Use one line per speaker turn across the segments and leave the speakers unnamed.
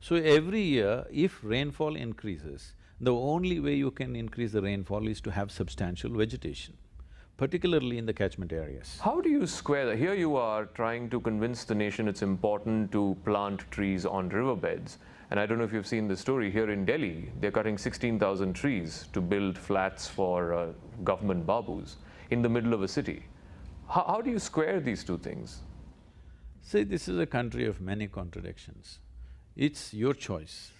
So every year, if rainfall increases, the only way you can increase the rainfall is to have substantial vegetation, particularly in the catchment areas.
How do you square that? Here you are trying to convince the nation it's important to plant trees on riverbeds. And I don't know if you've seen the story here in Delhi, they're cutting 16,000 trees to build flats for government babus in the middle of a city. How do you square these two things?
See, this is a country of many contradictions. It's your choice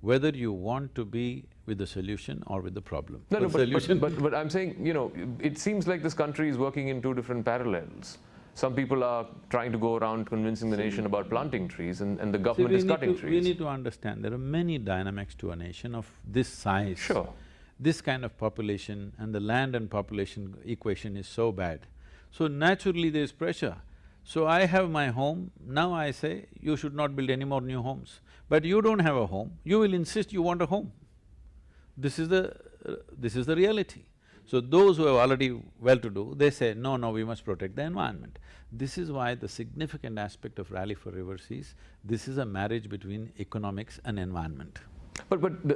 whether you want to be with the solution or with the problem.
No, no,
solution…
but I'm saying, you know, it seems like this country is working in two different parallels. Some people are trying to go around convincing the nation about planting trees and the government is cutting trees.
We need to understand there are many dynamics to a nation of this size.
Sure.
This kind of population and the land and population equation is so bad. So naturally there's pressure. So I have my home, now I say, you should not build any more new homes. But you don't have a home, you will insist you want a home. This is the reality. So those who are already well-to-do, they say, no, no, we must protect the environment. This is why the significant aspect of Rally for Rivers is, this is a marriage between economics and environment.
But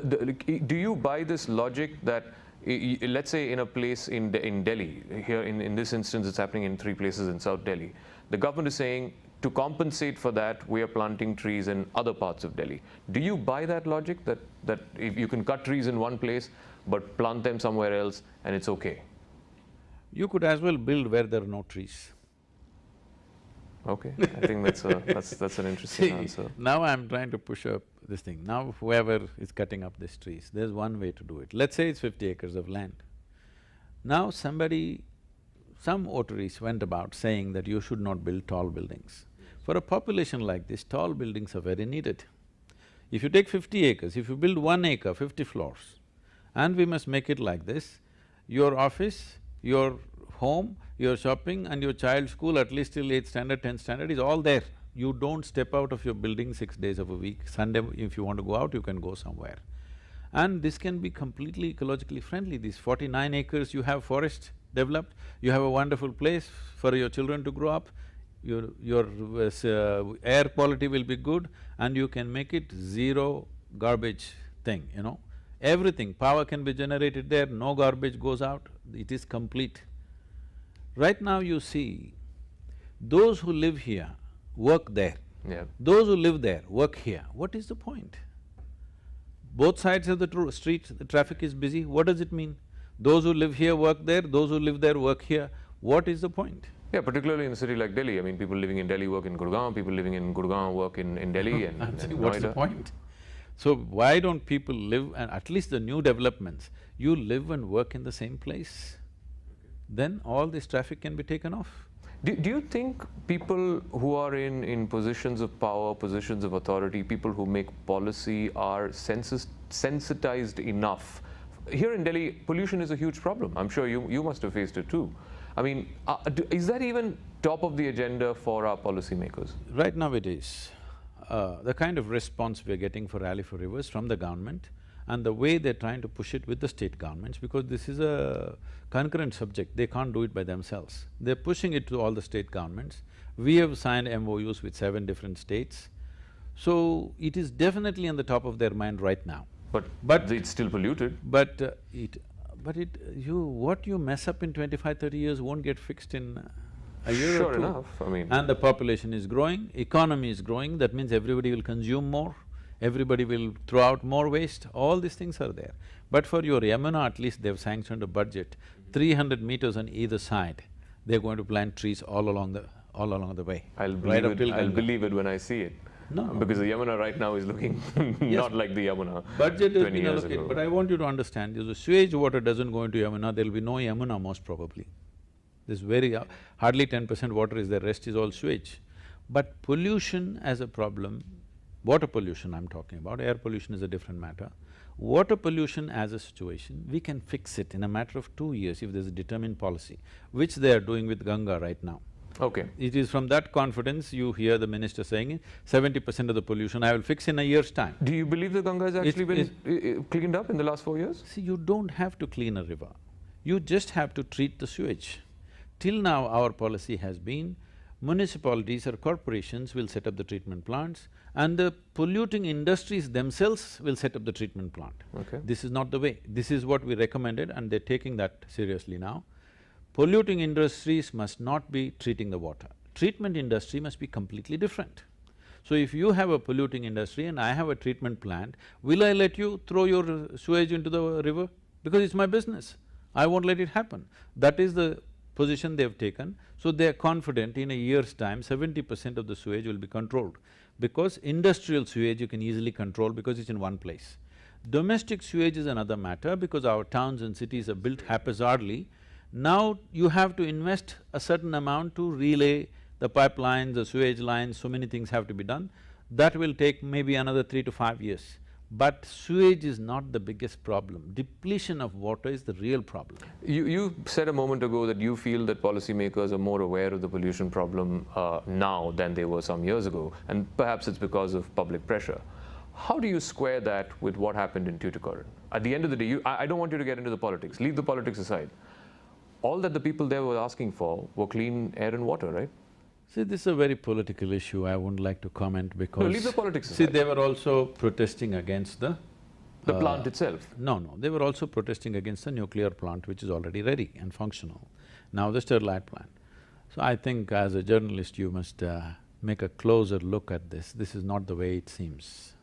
do you buy this logic that, let's say in a place in Delhi, here in this instance it's happening in 3 places in South Delhi, the government is saying, to compensate for that, we are planting trees in other parts of Delhi. Do you buy that logic, that if you can cut trees in one place, but plant them somewhere else and it's okay?
You could as well build where there are no trees.
Okay, I think that's an interesting answer.
Now I'm trying to push up this thing. Now whoever is cutting up these trees, there's one way to do it. Let's say it's 50 acres of land. Now some votaries went about saying that you should not build tall buildings. For a population like this, tall buildings are very needed. If you take 50 acres, if you build 1 acre, 50 floors, and we must make it like this, your office, your home, your shopping and your child's school, at least till 8th standard, 10th standard, is all there. You don't step out of your building 6 days of a week. Sunday, if you want to go out, you can go somewhere. And this can be completely ecologically friendly. These 49 acres, you have forest developed, you have a wonderful place for your children to grow up, your air quality will be good, and you can make it zero garbage thing, you know. Everything, power can be generated there, no garbage goes out, it is complete. Right now you see, those who live here work there.
Yeah.
Those who live there work here. What is the point? Both sides of the street, the traffic is busy, what does it mean? Those who live here work there, those who live there work here. What is the point?
Yeah, particularly in a city like Delhi. I mean, people living in Delhi work in Gurgaon, people living in Gurgaon work in Delhi and
what's the point? So why don't people live, and at least the new developments, you live and work in the same place? Then all this traffic can be taken off.
Do you think people who are in positions of power, positions of authority, people who make policy are sensitized enough? Here in Delhi, pollution is a huge problem. I'm sure you must have faced it too. I mean, is that even top of the agenda for our policymakers?
Right now it is. The kind of response we're getting for Rally for Rivers from the government and the way they're trying to push it with the state governments, because this is a concurrent subject, they can't do it by themselves. They're pushing it to all the state governments. We have signed MOUs with 7 different states. So, it is definitely on the top of their mind right now.
But it's still polluted.
What you mess up in 25-30 years won't get fixed in a year or two.
Sure enough, I mean…
And the population is growing, economy is growing, that means everybody will consume more, everybody will throw out more waste, all these things are there. But for your Yamuna, at least they've sanctioned a budget, 300 meters on either side, they're going to plant trees all along the way.
I'll believe it when I see it.
No.
Because the Yamuna right now is looking not like the Yamuna
budget has
20
been
years
allocated,
ago.
but I want you to understand, if the sewage water doesn't go into Yamuna, there'll be no Yamuna most probably. There's hardly 10% water is there, rest is all sewage. But pollution as a problem, water pollution I'm talking about, air pollution is a different matter. Water pollution as a situation, we can fix it in a matter of 2 years if there's a determined policy, which they are doing with Ganga right now.
Okay.
It is from that confidence you hear the minister saying, 70% of the pollution I will fix in a year's time.
Do you believe the Ganga has actually been cleaned up in the last 4 years?
See, you don't have to clean a river, you just have to treat the sewage. Till now, our policy has been, municipalities or corporations will set up the treatment plants and the polluting industries themselves will set up the treatment plant.
Okay.
This is not the way. This is what we recommended and they're taking that seriously now. Polluting industries must not be treating the water. Treatment industry must be completely different. So if you have a polluting industry and I have a treatment plant, will I let you throw your sewage into the river? Because it's my business. I won't let it happen. That is the position they've taken. So they're confident in a year's time, 70% of the sewage will be controlled. Because industrial sewage you can easily control because it's in one place. Domestic sewage is another matter because our towns and cities are built haphazardly. Now you have to invest a certain amount to relay the pipelines, the sewage lines, so many things have to be done. That will take maybe another 3 to 5 years. But sewage is not the biggest problem. Depletion of water is the real problem.
You said a moment ago that you feel that policymakers are more aware of the pollution problem now than they were some years ago, and perhaps it's because of public pressure. How do you square that with what happened in Tuticorin? At the end of the day, I don't want you to get into the politics, leave the politics aside. All that the people there were asking for were clean air and water, right?
See, this is a very political issue, I wouldn't like to comment because…
No, leave the politics aside.
See, they were also protesting against the…
The plant itself?
No, they were also protesting against the nuclear plant which is already ready and functional. Now the Sterlite plant. So I think as a journalist you must make a closer look at this. This is not the way it seems.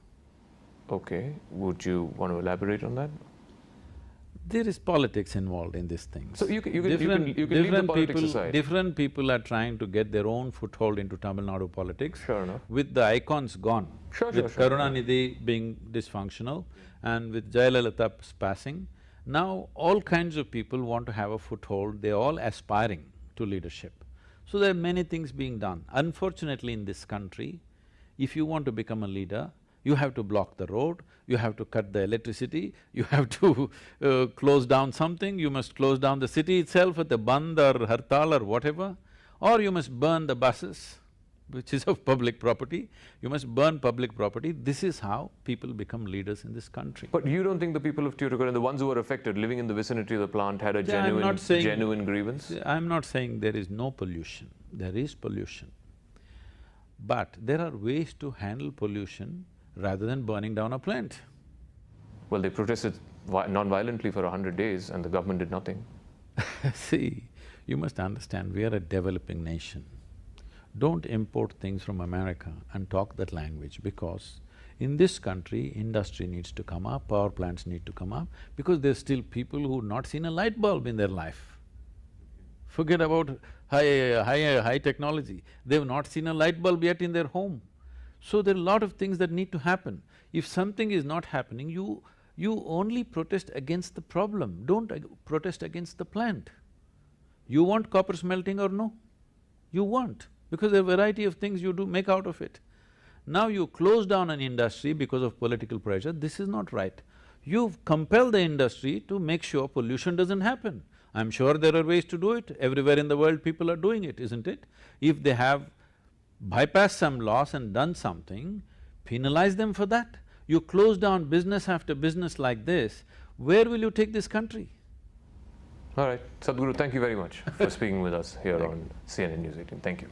Okay, would you want to elaborate on that?
There is politics involved in this thing.
So you can leave the politics aside.
Different people are trying to get their own foothold into Tamil Nadu politics.
Sure enough.
With the icons gone, with Karunanidhi being dysfunctional and with Jayalalitha's passing, now all kinds of people want to have a foothold, they're all aspiring to leadership. So there are many things being done. Unfortunately in this country, if you want to become a leader, you have to block the road, you have to cut the electricity, you have to close down something, you must close down the city itself with a band or hartal or whatever, or you must burn the buses, which is of public property, you must burn public property. This is how people become leaders in this country.
But you don't think the people of Tuticorin, the ones who were affected, living in the vicinity of the plant, had a genuine grievance?
I'm not saying there is no pollution, there is pollution. But there are ways to handle pollution rather than burning down a plant.
Well, they protested non-violently for 100 days and the government did nothing.
See, you must understand, we are a developing nation. Don't import things from America and talk that language because in this country, industry needs to come up, power plants need to come up because there's still people who've not seen a light bulb in their life. Forget about high technology, they've not seen a light bulb yet in their home. So there are a lot of things that need to happen. If something is not happening, you only protest against the problem, don't protest against the plant. You want copper smelting or no? You want, because there are a variety of things you do make out of it. Now you close down an industry because of political pressure, this is not right. You've compelled the industry to make sure pollution doesn't happen. I'm sure there are ways to do it, everywhere in the world people are doing it, isn't it? If they have bypassed some laws and done something, penalize them for that. You close down business after business like this, where will you take this country?
All right, Sadhguru, thank you very much for speaking with us here on CNN News 18. Thank you.